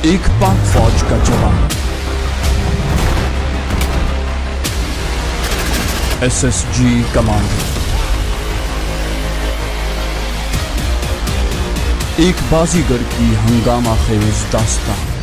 एक पाक फौज का जवान SSG कमांडो एक बाजीगर की हंगामा खेज दास्तान।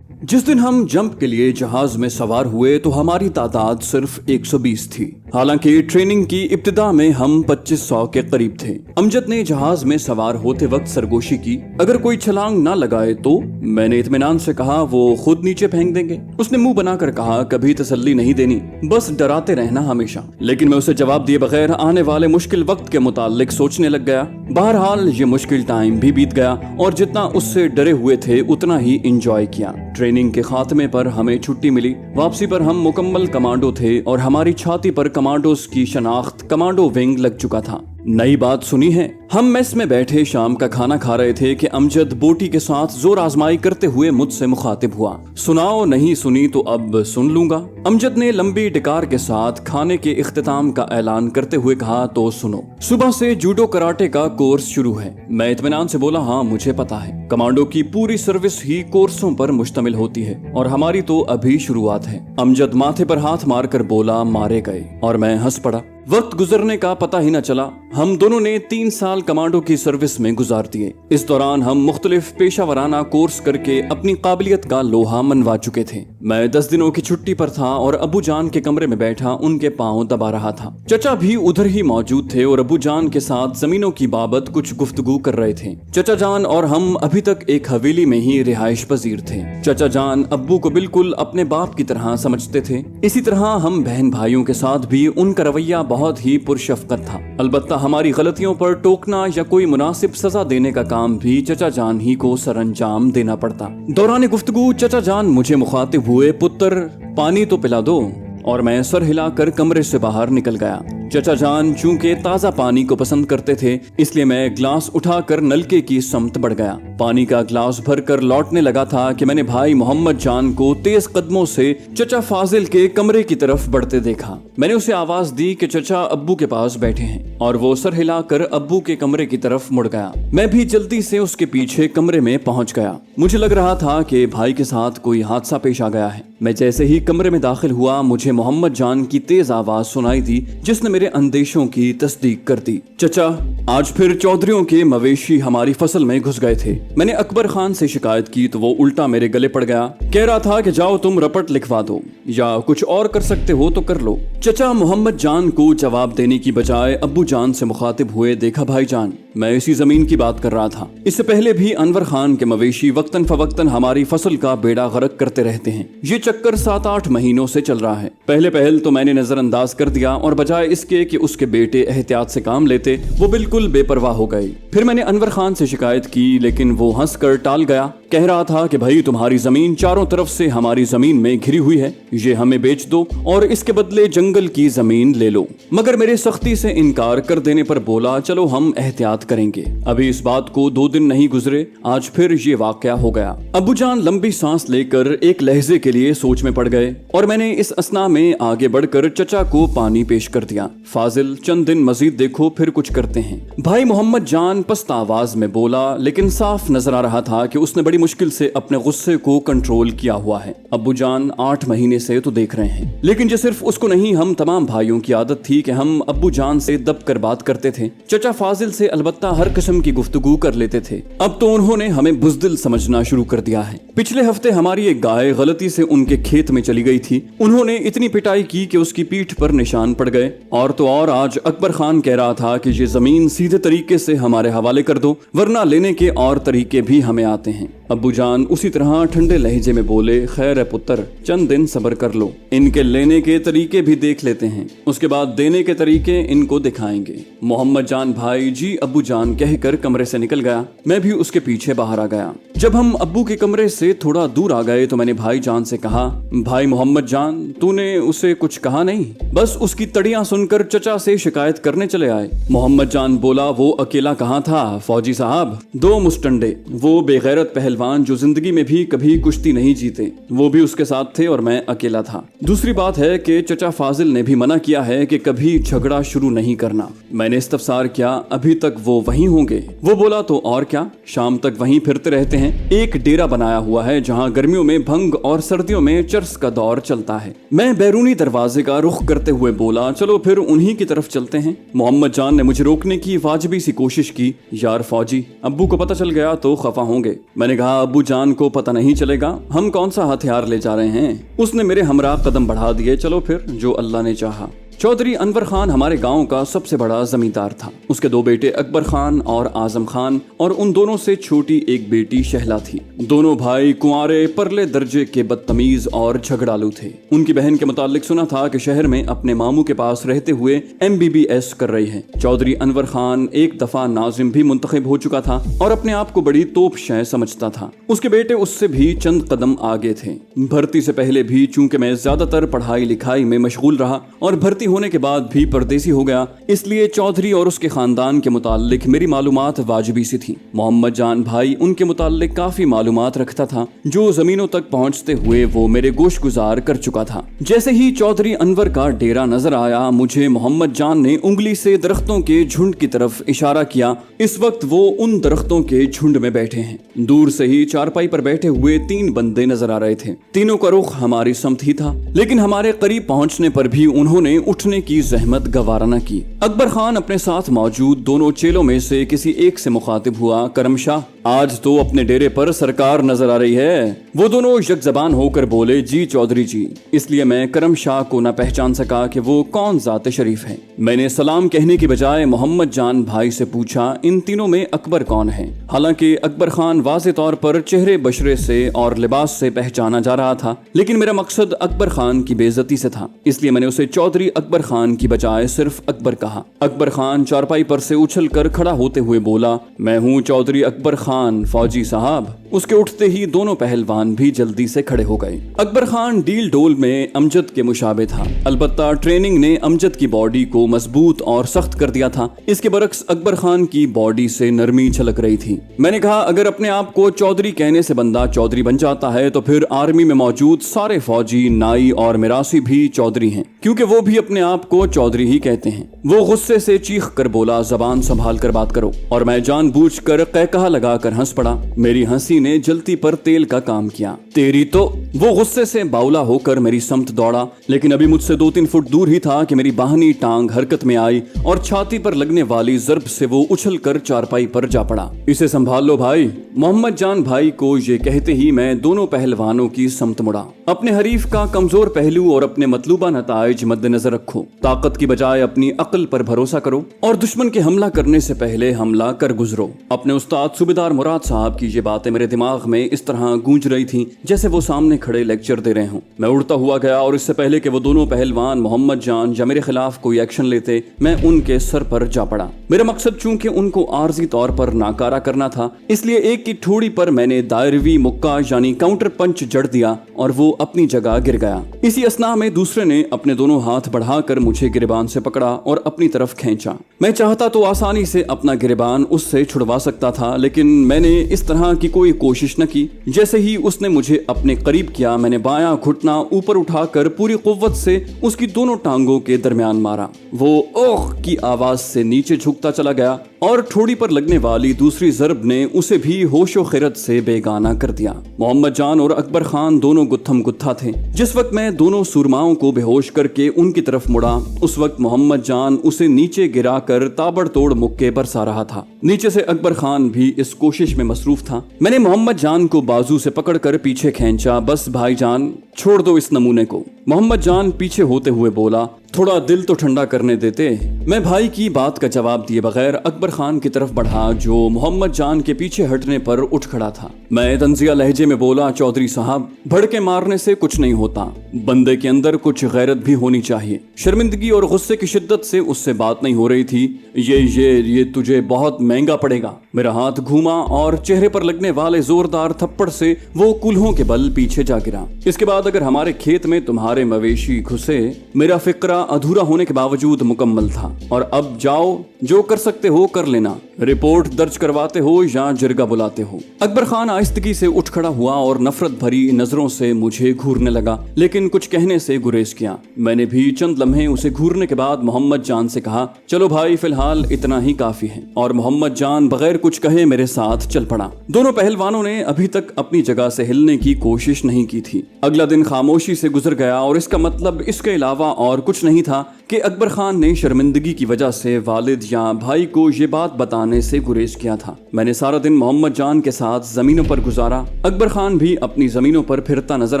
जिस दिन हम जंप के लिए जहाज में सवार हुए तो हमारी तादाद सिर्फ 120 थी। हालांकि ट्रेनिंग की इब्तिदा में हम 2500 के करीब थे। अमजद ने जहाज में सवार होते वक्त सरगोशी की, अगर कोई छलांग ना लगाए तो। मैंने इत्मीनान से कहा वो खुद नीचे फेंक देंगे। उसने मुंह बनाकर कहा कभी तसल्ली नहीं देनी, बस डराते रहना हमेशा। लेकिन मैं उसे जवाब दिए बगैर आने वाले मुश्किल वक्त के मुतालिक सोचने लग गया। बहरहाल ये मुश्किल टाइम भी बीत गया और जितना उससे डरे हुए थे उतना ही इंजॉय किया। ट्रेनिंग के खात्मे पर हमें छुट्टी मिली। वापसी पर हम मुकम्मल कमांडो थे और हमारी छाती पर कमांडोज की शनाख्त कमांडो विंग लग चुका था। नई बात सुनी है, हम मेस में बैठे शाम का खाना खा रहे थे कि अमजद बोटी के साथ जोर आजमाई करते हुए मुझसे मुखातिब हुआ। सुनाओ, नहीं सुनी तो अब सुन लूंगा। अमजद ने लंबी डिकार के साथ खाने के इख्तिताम का ऐलान करते हुए कहा, तो सुनो, सुबह से जूडो कराटे का कोर्स शुरू है। मैं इत्मीनान से बोला, हाँ मुझे पता है। कमांडो की पूरी सर्विस ही कोर्सों पर मुश्तमिल होती है और हमारी तो अभी शुरुआत है। अमजद माथे पर हाथ मारकर बोला, मारे गए, और मैं हंस पड़ा। वक्त गुजरने का पता ही न चला। हम दोनों ने 3 साल कमांडो की सर्विस में गुजार दिए। इस दौरान हम मुख्तलिफ पेशा वराना कोर्स करके अपनी काबिलियत का लोहा मनवा चुके थे। मैं 10 दिनों की छुट्टी पर था और अबू जान के कमरे में बैठा उनके पांव दबा रहा था। चचा भी उधर ही मौजूद थे और अबू जान के साथ जमीनों की बाबत कुछ गुफ्तगू कर रहे थे। चचा जान और हम अभी तक एक हवेली में ही रिहाइश पजीर थे। चचा जान अब्बू को बिल्कुल अपने बाप की तरह समझते थे। इसी तरह हम बहन भाइयों के साथ भी उनका रवैया बहुत ही पुरशफकत था। अलबत्ता हमारी गलतियों पर टोकना या कोई मुनासिब सजा देने का काम भी चचा जान ही को सरअंजाम देना पड़ता। दौरान गुफ्तगू चचा जान मुझे मुखातिब हुए, पुत्र पानी तो पिला दो, और मैं सर हिलाकर कमरे से बाहर निकल गया। चचा जान चूंकि ताज़ा पानी को पसंद करते थे, इसलिए मैं ग्लास उठाकर नलके की समत बढ़ गया। पानी का ग्लास भरकर लौटने लगा था कि मैंने भाई मोहम्मद जान को तेज कदमों से चचा फाजिल के कमरे की तरफ बढ़ते देखा। मैंने उसे आवाज दी कि चचा अब्बू के पास बैठे हैं, और वो सर हिलाकर अब्बू के कमरे की तरफ मुड़ गया। मैं भी जल्दी से उसके पीछे कमरे में पहुंच गया। मुझे लग रहा था कि भाई के साथ कोई हादसा पेश आ गया है। मैं जैसे ही कमरे में दाखिल हुआ, मुझे मोहम्मद जान की तेज आवाज सुनाई दी, जिसने मेरे अंदेशों की तस्दीक कर दी। चचा, आज फिर चौधरियों के मवेशी हमारी फसल में घुस गए थे। मैंने अकबर खान से शिकायत की तो वो उल्टा मेरे गले पड़ गया। कह रहा था कि जाओ तुम रपट लिखवा दो, या कुछ और कर सकते हो तो कर लो। चचा मोहम्मद जान को जवाब देने की बजाय अब्बू जान से मुखातिब हुए, देखा भाई जान, मैं इसी जमीन की बात कर रहा था। इससे पहले भी अनवर खान के मवेशी वक्तन फवक्तन हमारी फसल का बेड़ा गर्क करते रहते हैं। ये चक्कर 7-8 महीनों से चल रहा है। पहले तो मैंने नजरअंदाज कर दिया और बजाय इसके कि उसके बेटे एहतियात से काम लेते, वो बिल्कुल बेपरवाह हो गए। फिर मैंने अनवर खान से शिकायत की, लेकिन वो हंसकर टाल गया। कह रहा था कि भाई तुम्हारी जमीन चारों तरफ से हमारी जमीन में घिरी हुई है, ये हमें बेच दो और इसके बदले जंगल की जमीन ले लो। मगर मेरे सख्ती से इनकार कर देने पर बोला, चलो हम एहतियात करेंगे। अभी इस बात को 2 दिन नहीं गुजरे, आज फिर ये वाकया हो गया। अब्बू जान लंबी सांस लेकर एक लहजे के लिए सोच में पड़ गए और मैंने इस असना में आगे बढ़कर चचा को पानी पेश कर दिया। फाजिल, चंद दिन मजीद देखो, फिर कुछ करते हैं। भाई मोहम्मद जान पस्त आवाज में बोला, लेकिन साफ नजर आ रहा था कि उसने बड़ी मुश्किल से अपने गुस्से को कंट्रोल किया हुआ है। अब्बू जान 8 महीने से तो देख रहे हैं, लेकिन ये सिर्फ उसको नहीं, हम तमाम भाइयों की आदत थी कि हम अब्बू जान से दब कर बात करते थे। चचा फाजिल से अलबत्ता हर किस्म की गुफ्तगू कर लेते थे। अब तो उन्होंने हमें बुज़दिल समझना शुरू कर दिया है। पिछले हफ्ते हमारी एक गाय गलती से उनके खेत में चली गई थी। उन्होंने इतनी पिटाई की कि उसकी पीठ पर निशान पड़ गए। और तो और आज अकबर खान कह रहा था कि ये जमीन सीधे तरीके से हमारे हवाले कर दो, वरना लेने के और तरीके भी हमें आते हैं। अब्बू जान उसी तरह ठंडे लहजे में बोले, खैर है पुत्र, चंद दिन सब्र कर लो, इनके लेने के तरीके भी देख लेते हैं, उसके बाद देने के तरीके इनको दिखाएंगे। मोहम्मद जान भाई जी अब्बू जान कहकर कमरे से निकल गया। मैं भी उसके पीछे बाहर आ गया। जब हम अब्बू के कमरे से थोड़ा दूर आ गए तो मैंने भाई जान से कहा, भाई मोहम्मद जान, तूने उसे कुछ कहा नहीं? बस उसकी तड़ियां सुनकर चचा से शिकायत करने चले आए। मोहम्मद जान बोला, वो अकेला कहाँ था फौजी साहब, 2 मुस्टंडे, वो बेगैरत पहलवान पहलवान जो जिंदगी में भी कभी कुश्ती नहीं जीते, वो भी उसके साथ थे और मैं अकेला था। दूसरी बात है कि चचा फाजिल ने भी मना किया है कि कभी झगड़ा शुरू नहीं करना। मैंने इस्तफसार किया, अभी तक वो वहीं होंगे? वो बोला तो और क्या, शाम तक वहीं फिरते रहते हैं। एक डेरा बनाया हुआ है जहाँ गर्मियों में भंग और सर्दियों में चर्स का दौर चलता है। मैं बैरूनी दरवाजे का रुख करते हुए बोला, चलो फिर उन्हीं की तरफ चलते हैं। मोहम्मद जान ने मुझे रोकने की वाजिबी सी कोशिश की। यार फौजी, अब्बू को पता चल गया तो खफा होंगे। मैंने कहा, अब्बू जान को पता नहीं चलेगा, हम कौन सा हथियार ले जा रहे हैं। उसने मेरे हमरा कदम बढ़ा दिए। चलो फिर, जो अल्लाह ने चाहा। चौधरी अनवर खान हमारे गांव का सबसे बड़ा जमींदार था। उसके दो बेटे अकबर खान और आजम खान, और उन दोनों से छोटी एक बेटी शहला थी। दोनों भाई कुंवारे परले दर्जे के बदतमीज और झगड़ालू थे। उनकी बहन के मुतालिक सुना था कि शहर में अपने मामू के पास रहते हुए MBBS कर रही है। चौधरी अनवर खान एक दफा नाजिम भी मुंतखब हो चुका था और अपने आप को बड़ी तोप शय समझता था। उसके बेटे उससे भी चंद कदम आगे थे। भर्ती से पहले भी चूंकि मैं ज्यादातर पढ़ाई लिखाई में मशगूल रहा और भर्ती होने के बाद भी परदेसी हो गया, इसलिए चौधरी और उसके खानदान के मुतालिक मेरी मालूमात वाजिबी सी थी। मोहम्मद जान भाई उनके मुतालिक काफी मालूमात रखता था, जो जमीनों तक पहुंचते हुए वो मेरे गोश गुजार कर चुका था। जैसे ही चौधरी अनवर का डेरा नजर आया, मुझे मोहम्मद जान ने उंगली से दरख्तों के झुंड की तरफ इशारा किया। इस वक्त वो उन दरख्तों के झुंड में बैठे हैं। दूर से ही चारपाई पर बैठे हुए 3 बंदे नजर आ रहे थे। तीनों का रुख हमारी समत ही था, लेकिन हमारे करीब पहुंचने पर भी उन्होंने उठने की जहमत गवारा न की। अकबर खान अपने साथ मौजूद दोनों चेलों में से किसी एक से मुखातिब हुआ, करमशाह, आज तो अपने डेरे पर सरकार नजर आ रही है। वो दोनों यक ज़बान होकर बोले, जी चौधरी जी। इसलिए मैं करमशाह को न पहचान सका कि वो कौन जात शरीफ है। मैंने सलाम कहने की बजाय मोहम्मद जान भाई से पूछा, इन तीनों में अकबर कौन है? हालांकि अकबर खान वाज़े तौर पर चेहरे बशरे से और लिबास से पहचाना जा रहा था, लेकिन मेरा मकसद अकबर खान की बेइज्जती से था, इसलिए मैंने उसे चौधरी अकबर खान की बजाय सिर्फ अकबर कहा। अकबर खान चारपाई पर से उछल कर खड़ा होते हुए बोला, मैं हूँ चौधरी अकबर खान फौजी साहब। उसके उठते ही दोनों पहलवान भी जल्दी से खड़े हो गए। अकबर खान डील डोल में अमजद के मुशाबे था, अलबत्ता ट्रेनिंग ने अमजद की बॉडी को मजबूत और सख्त कर दिया था। इसके बरक्स अकबर खान की बॉडी से नरमी छलक रही थी। मैंने कहा, अगर अपने आप को चौधरी कहने से बंदा चौधरी बन जाता है तो फिर आर्मी में मौजूद सारे फौजी, नाई और मिरासी भी चौधरी हैं, क्योंकि वो भी अपने आप को चौधरी ही कहते हैं। वो गुस्से से चीख कर बोला, जबान संभाल कर बात करो। और मैं जानबूझकर कहकहा लगाकर हंस पड़ा। मेरी हंसी ने जलती पर तेल का काम किया। तेरी तो। वो गुस्से से बाउला होकर मेरी समत दौड़ा, लेकिन अभी मुझसे 2-3 फुट दूर ही था कि मेरी बाहनी टांग हरकत में आई और छाती पर लगने वाली जर्ब से वो उछल कर चारपाई पर जा पड़ा। इसे संभाल लो भाई। मोहम्मद जान भाई को ये कहते ही मैं दोनों पहलवानों की समत मुड़ा। अपने हरीफ का कमजोर पहलू और अपने मतलूबा नताइज मद्देनजर रखो। ताकत की बजाय अपनी अक्ल पर भरोसा करो और दुश्मन के हमला करने से पहले हमला कर गुजरो। अपने उस्ताद सूबेदार मुराद साहब की ये बातें मेरे दिमाग में इस तरह गूंज रही थी जैसे वो सामने खड़े लेक्चर दे रहे हों। मैं उड़ता हुआ गया और इससे पहले कि वो दोनों पहलवान मोहम्मद जान या मेरे खिलाफ कोई एक्शन लेते, मैं उनके सर पर जा पड़ा। मेरा मकसद चूंकि उनको आर्जी तौर पर नाकारा करना था, इसलिए एक की ठोड़ी पर मैंने दायरवी मुक्का यानी काउंटर पंच जड़ दिया और वो अपनी जगह गिर गया। इसी असना में दूसरे ने अपने दोनों हाथ बढ़ाकर मुझे गिरबान से पकड़ा और अपनी तरफ खींचा। मैं चाहता तो आसानी से अपना गिरबान उससे छुड़वा सकता था, लेकिन मैंने इस तरह की कोई कोशिश न की। जैसे ही उसने मुझे अपने करीब किया, मैंने बायां घुटना ऊपर उठाकर पूरी कुव्वत से उसकी दोनों टांगों के दरमियान मारा। वो ओह की आवाज से नीचे झुकता चला गया और ठोड़ी पर लगने वाली दूसरी जरब ने उसे भी होशो खिरत से बेगाना कर दिया। मोहम्मद जान और अकबर खान दोनों गुत्थम गुत्था थे। जिस वक्त मैं दोनों सुरमाओं को बेहोश करके उनकी तरफ मुड़ा, उस वक्त मोहम्मद जान उसे नीचे गिराकर ताबड़तोड़ मुक्के बरसा रहा था। नीचे से अकबर खान भी इस कोशिश में मसरूफ था। मैंने मोहम्मद जान को बाजू से पकड़कर पीछे खींचा। बस भाईजान, छोड़ दो इस नमूने को। मोहम्मद जान पीछे होते हुए बोला, थोड़ा दिल तो ठंडा करने देते। मैं भाई की बात का जवाब दिए बगैर अकबर खान की तरफ बढ़ा, जो मोहम्मद जान के पीछे हटने पर उठ खड़ा था। मैं तंजिया लहजे में बोला, चौधरी साहब, भड़के मारने से कुछ नहीं होता, बंदे के अंदर कुछ गैरत भी होनी चाहिए। शर्मिंदगी और गुस्से की शिद्दत से उससे बात नहीं हो रही थी। ये तुझे बहुत महंगा पड़ेगा। मेरा हाथ घूमा और चेहरे पर लगने वाले जोरदार थप्पड़ से वो कुल्हों के बल पीछे जा गिरा। इसके बाद अगर हमारे खेत में तुम्हारे मवेशी घुसे, मेरा फिक्रा अधूरा होने के बावजूद मुकम्मल था। और अब जाओ जो कर सकते हो कर लेना, रिपोर्ट दर्ज करवाते हो या जिरगा बुलाते हो। अकबर खान आहिस्तगी से उठ खड़ा हुआ और नफरत भरी नजरों से मुझे घूरने लगा, लेकिन कुछ कहने से गुरेज किया। मैंने भी चंद लम्हे उसे घूरने के बाद मोहम्मद जान से कहा, चलो भाई फिलहाल इतना ही काफी है, और मोहम्मद जान बगैर कुछ कहे मेरे साथ चल पड़ा। दोनों पहलवानों ने अभी तक अपनी जगह से हिलने की कोशिश नहीं की थी। अगला दिन खामोशी से गुजर गया और इसका मतलब इसके अलावा और कुछ नहीं था कि अकबर खान ने शर्मिंदगी की वजह से वालिद या भाई को ये बात बताने से गुरेज किया था। मैंने सारा दिन मोहम्मद जान के साथ जमीनों पर गुजारा। अकबर खान भी अपनी जमीनों पर फिरता नजर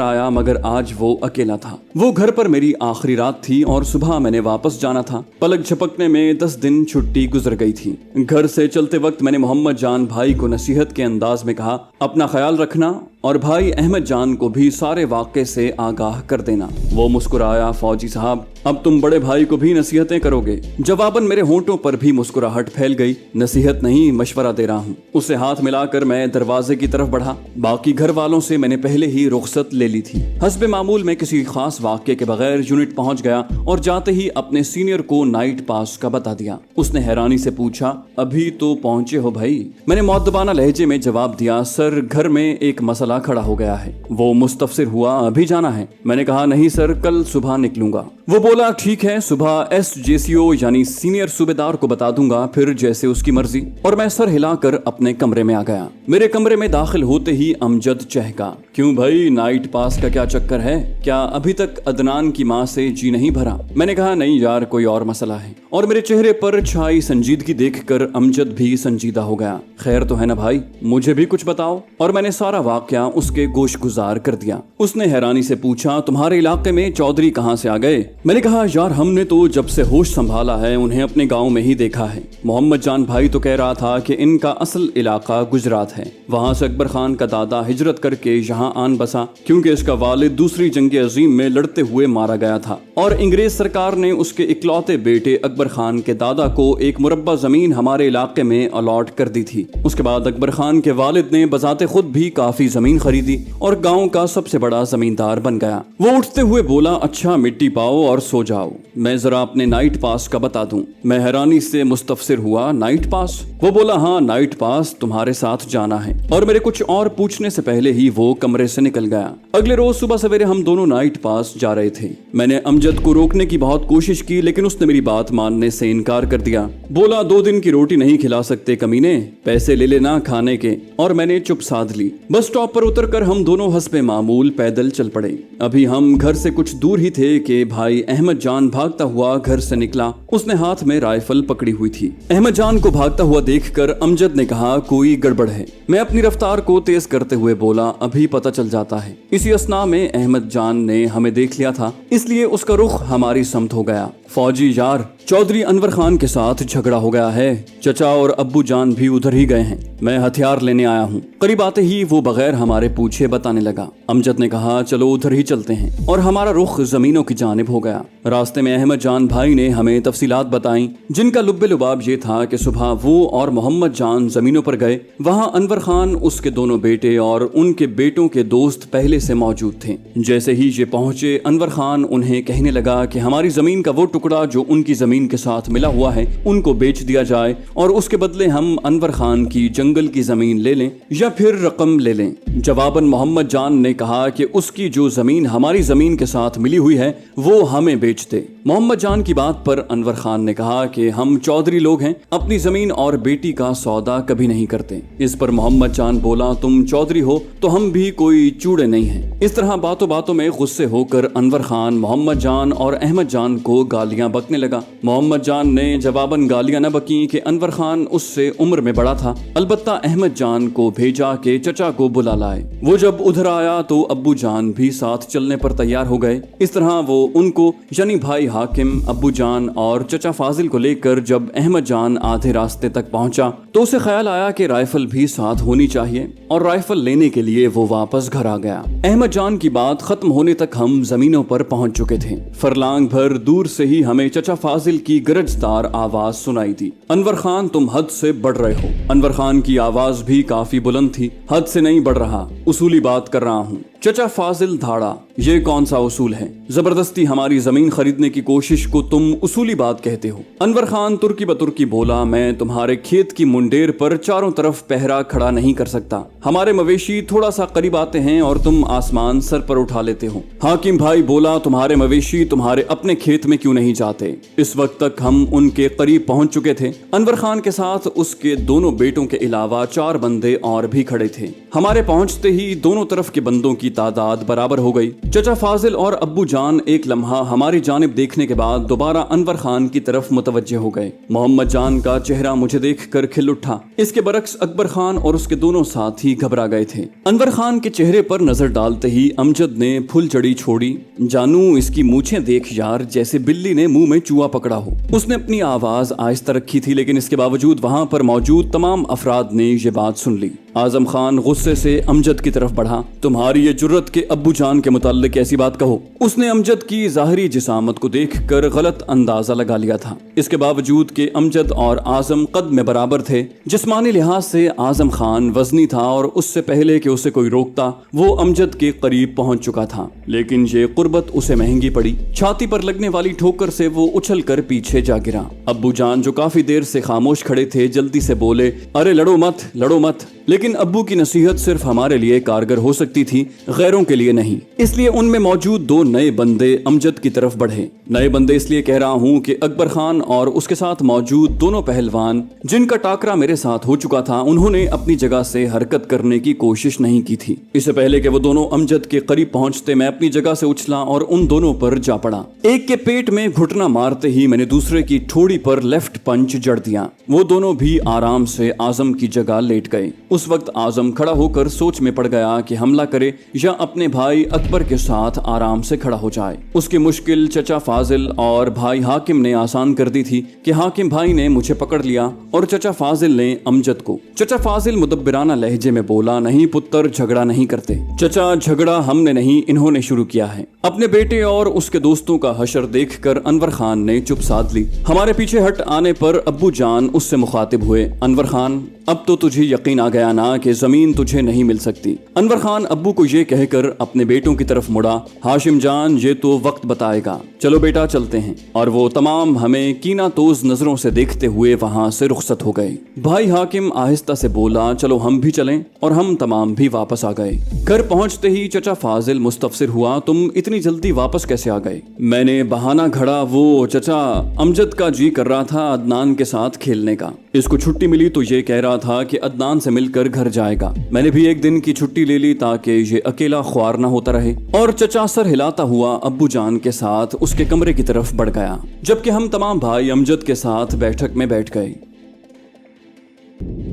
आया, मगर आज वो अकेला था। वो घर पर मेरी आखिरी रात थी और सुबह मैंने वापस जाना था। पलक झपकने में 10 दिन छुट्टी गुजर गई थी। घर से चलते वक्त मैंने मोहम्मद जान भाई को नसीहत के अंदाज में कहा, अपना ख्याल रखना और भाई अहमद जान को भी सारे वाक़े से आगाह कर देना। वो मुस्कुराया, फौजी साहब अब तुम बड़े भाई को भी नसीहतें करोगे? जवाबन मेरे होंठों पर भी मुस्कुराहट फैल गई। नसीहत नहीं, मशवरा दे रहा हूँ। उसे हाथ मिलाकर मैं दरवाजे की तरफ बढ़ा। बाकी घर वालों से मैंने पहले ही रुखसत ले ली थी। हस्बे मामूल में किसी खास वाक़े के बगैर यूनिट पहुंच गया और जाते ही अपने सीनियर को नाइट पास का बता दिया। उसने हैरानी से पूछा, अभी तो पहुंचे हो भाई? मैंने मुअद्दबाना लहजे में जवाब दिया, सर घर में एक मसला खड़ा हो गया है। वो मुस्तफसिर हुआ, अभी जाना है? मैंने कहा, नहीं सर, कल सुबह निकलूंगा। वो बोला, ठीक है, सुबह SJCO यानी सीनियर सूबेदार को बता दूंगा, फिर जैसे उसकी मर्जी। और मैं सर हिलाकर अपने कमरे में आ गया। मेरे कमरे में दाखिल होते ही अमजद चहका, क्यों भाई, नाइट पास का क्या चक्कर है? क्या अभी तक अदनान की माँ से जी नहीं भरा? मैंने कहा, नहीं यार, कोई और मसला है। और मेरे चेहरे पर छाई संजीदगी देखकर अमजद भी संजीदा हो गया। खैर तो है ना भाई, मुझे भी कुछ बताओ। और मैंने सारा वाकया उसके गोश गुजार कर दिया। उसने हैरानी से पूछा, तुम्हारे इलाके में चौधरी कहाँ से आ गए? मैंने कहा, यार हमने तो जब से होश संभाला है उन्हें अपने गांव में ही देखा है। मोहम्मद जान भाई तो कह रहा था कि इनका असल इलाका गुजरात है। वहाँ से अकबर खान का दादा हिजरत करके यहाँ आन बसा, क्योंकि इसका वालिद दूसरी जंग अजीम में लड़ते हुए मारा गया था और अंग्रेज सरकार ने उसके इकलौते बेटे अकबर खान के दादा को एक मुरब्बा जमीन हमारे इलाके में अलॉट कर दी थी। उसके बाद अकबर खान के वालिद ने बजाते खुद भी काफी जमीन खरीदी और गांव का सबसे बड़ा जमींदार बन गया। वो उठते हुए बोला, अच्छा मिट्टी पाओ और सो जाओ, मैं जरा अपने नाइट पास का बता दूं। मैं हैरानी से मुस्तफसिर हुआ, नाइट पास? वो बोला, हाँ नाइट पास तुम्हारे साथ जाना है। और मेरे कुछ और पूछने से पहले ही वो कमरे से निकल गया। अगले रोज सुबह सवेरे हम दोनों नाइट पास जा रहे थे। मैंने अमजद को रोकने की बहुत कोशिश की, लेकिन उसने मेरी बात मानने से इनकार कर दिया। बोला, 2 दिन की रोटी नहीं खिला सकते कमीने, पैसे ले लेना खाने के। और मैंने चुप साध ली। बस स्टॉप पर उतरकर हम दोनों हस्बे मामूल पैदल चल पड़े। अभी हम घर से कुछ दूर ही थे कि भाई अहमद जान भागता हुआ घर से निकला। उसने हाथ में राइफल पकड़ी हुई थी। अहमद जान को भागता हुआ देखकर अमजद ने कहा, कोई गड़बड़ है। मैं अपनी रफ्तार को तेज करते हुए बोला, अभी पता चल जाता है। इसी असना में अहमद जान ने हमें देख लिया था, इसलिए उसका रुख हमारी समत हो गया। फौजी यार, चौधरी अनवर खान के साथ झगड़ा हो गया है। चचा और अब्बू जान भी उधर ही गए हैं। मैं हथियार लेने आया हूँ। करीब आते ही वो बगैर हमारे पूछे बताने लगा। अमजद ने कहा, चलो उधर ही चलते हैं, और हमारा रुख जमीनों की जानिब हो गया। रास्ते में अहमद जान भाई ने हमें तफसीलात बताई, जिनका लुब्बे लुबाब ये था कि सुबह वो और मोहम्मद जान जमीनों पर गए। वहाँ अनवर खान, उसके दोनों बेटे और उनके बेटों के दोस्त पहले से मौजूद थे। जैसे ही ये पहुंचे, अनवर खान उन्हें कहने लगा कि हमारी जमीन का वो टुकड़ा जो उनकी जमीन के साथ मिला हुआ है उनको बेच दिया जाए, और उसके बदले हम अनवर खान की जंगल की जमीन ले लें या फिर रकम ले लें। जवाबन मोहम्मद जान ने कहा कि उसकी जो जमीन हमारी जमीन के साथ मिली हुई है वो हमें बेच दे। मोहम्मद जान की बात पर अनवर खान ने कहा कि हम चौधरी लोग हैं, अपनी जमीन और बेटी का सौदा कभी नहीं करते। इस पर मोहम्मद जान बोला, तुम चौधरी हो तो हम भी कोई चूड़े नहीं हैं। इस तरह बातों बातों में गुस्से होकर अनवर खान मोहम्मद जान और अहमद जान को गालियां बकने लगा। मोहम्मद जान ने जवाबन गालियां न बकी कि अनवर खान उससे उम्र में बड़ा था। अलबत्ता अहमद जान को भेजा कि चचा को बुला लाए। वो जब उधर आया तो अब्बू जान भी साथ चलने पर तैयार हो गए। इस तरह वो उनको यानी भाई हाकिम, अब्बू जान और चचा फाजिल को लेकर जब अहमद जान आधे रास्ते तक पहुंचा तो उसे ख्याल आया कि राइफल भी साथ होनी चाहिए, और राइफल लेने के लिए वो वापस घर आ गया। अहमद जान की बात खत्म होने तक हम जमीनों पर पहुंच चुके थे। फरलांग भर दूर से ही हमें चचा फाजिल की गरजदार आवाज सुनाई दी, अनवर खान तुम हद से बढ़ रहे हो। अनवर खान की आवाज भी काफी बुलंद थी। हद से नहीं बढ़ रहा, उसूली बात कर रहा हूँ। चचा फाजिल धाड़ा, ये कौन सा उसूल है? जबरदस्ती हमारी जमीन खरीदने की कोशिश को तुम उसूली बात कहते हो। अनवर खान तुर्की बतुर्की बोला, मैं तुम्हारे खेत की मुंडेर पर चारों तरफ पहरा खड़ा नहीं कर सकता। हमारे मवेशी थोड़ा सा करीब आते हैं और तुम आसमान सर पर उठा लेते हो। हाकिम भाई बोला, तुम्हारे मवेशी तुम्हारे अपने खेत में क्यों नहीं जाते? इस वक्त तक हम उनके करीब पहुंच चुके थे। अनवर खान के साथ उसके दोनों बेटों के अलावा 4 बंदे और भी खड़े थे। हमारे पहुंचते ही दोनों तरफ के बंदों की तादाद बराबर हो गई। चचा फाजिल और अब्बू जान एक लम्हा हमारी जानिब देखने के बाद दोबारा अनवर खान की तरफ मुतवज्जे हो गए। मोहम्मद जान का चेहरा मुझे देखकर खिल उठा। इसके बरक्स अकबर खान और उसके दोनों साथी घबरा गए थे। अनवर खान के चेहरे पर नजर डालते ही अमजद ने फुलझड़ी छोड़ी। जानू, इसकी मूछें देख यार, जैसे बिल्ली ने मुंह में चूहा पकड़ा हो। उसने अपनी आवाज आहिस्ता रखी थी, लेकिन इसके बावजूद वहां पर मौजूद तमाम अफराद ने ये बात सुन ली। आजम खान गुस्से से अमजद की तरफ बढ़ा। तुम्हारी ये जुर्रत के अब्बू जान के मुताल्लिक ऐसी बात कहो। उसने अमजद की जाहिरी जिसामत को देखकर गलत अंदाजा लगा लिया था। इसके बावजूद कि अमजद और आजम कद में बराबर थे, जिस्मानी लिहाज से आजम खान वजनी था और उससे पहले कि उसे कोई रोकता वो अमजद के करीब पहुंच चुका था। लेकिन ये कुर्बत उसे महंगी पड़ी। छाती पर लगने वाली ठोकर से वो उछल कर पीछे जा गिरा। अब्बू जान जो काफी देर से खामोश खड़े थे जल्दी से बोले, अरे लड़ो मत, लड़ो मत। लेकिन अब्बू की नसीहत सिर्फ हमारे लिए कारगर हो सकती थी, गैरों के लिए नहीं। इसलिए उनमें मौजूद 2 नए बंदे अमजद की तरफ बढ़े। नए बंदे इसलिए कह रहा हूँ कि अकबर खान और उसके साथ मौजूद दोनों पहलवान जिनका टाकरा मेरे साथ हो चुका था, उन्होंने अपनी जगह से हरकत करने की कोशिश नहीं की थी। इससे पहले कि वो दोनों अमजद के करीब पहुंचते, मैं अपनी जगह से उछला और उन दोनों पर जा पड़ा। एक के पेट में घुटना मारते ही मैंने दूसरे की ठोड़ी पर लेफ्ट पंच जड़ दिया। वो दोनों भी आराम से आजम की जगह लेट गए। उस वक्त आजम खड़ा होकर सोच में पड़ गया कि हमला करे या अपने भाई अकबर के साथ आराम से खड़ा हो जाए। उसकी मुश्किल चचा फाजिल और भाई हाकिम ने आसान कर दी थी कि हाकिम भाई ने मुझे पकड़ लिया और चचा फाजिल ने अमजद को। चचा फाजिल मुदब्बिराना लहजे में बोला, नहीं पुत्र, झगड़ा नहीं करते। चचा, झगड़ा हमने नहीं, इन्होंने शुरू किया है। अपने बेटे और उसके दोस्तों का हशर देखकर अनवर खान ने चुप साध ली। हमारे पीछे हट आने पर अब्बू जान उससे मुखातिब हुए, अनवर खान, अब तो तुझे यकीन आ गया ना कि जमीन तुझे नहीं मिल सकती। अनवर खान अब्बू को ये कहकर अपने बेटों की तरफ मुड़ा, हाशिम जान, ये तो वक्त बताएगा। चलो बेटा, चलते हैं। और वो तमाम हमें कीना तोज नजरों से देखते हुए वहां से रुखसत हो गए। भाई हाकिम आहिस्ता से बोला, चलो हम भी चलें, और हम तमाम भी वापस आ गए। घर पहुंचते ही चचा फाजिल मुस्तफसिर हुआ, तुम इतनी जल्दी वापस कैसे आ गए? मैंने बहाना घड़ा, वो चचा, अमजद का जी कर रहा था अदनान के साथ खेलने का। इसको छुट्टी मिली तो ये कह रहा था कि अदनान से मिलकर घर जाएगा। मैंने भी एक दिन की छुट्टी ले ली ताकि ये अकेला ख्वार ना होता रहे। और चचा सर हिलाता हुआ अब्बू जान के साथ उसके कमरे की तरफ बढ़ गया, जबकि हम तमाम भाई अमजद के साथ बैठक में बैठ गए।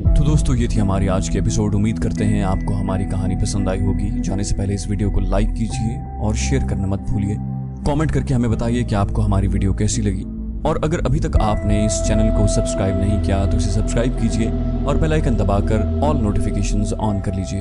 तो दोस्तों, ये थी हमारी आज की एपिसोड। उम्मीद करते हैं आपको हमारी कहानी पसंद आई होगी। जाने से पहले इस वीडियो को लाइक कीजिए और शेयर करना मत भूलिए। कमेंट करके हमें बताइए कि आपको हमारी वीडियो कैसी लगी। और अगर अभी तक आपने इस चैनल को सब्सक्राइब नहीं किया तो इसे सब्सक्राइब कीजिए और बेल आइकन दबाकर ऑल नोटिफिकेशंस ऑन कर लीजिए।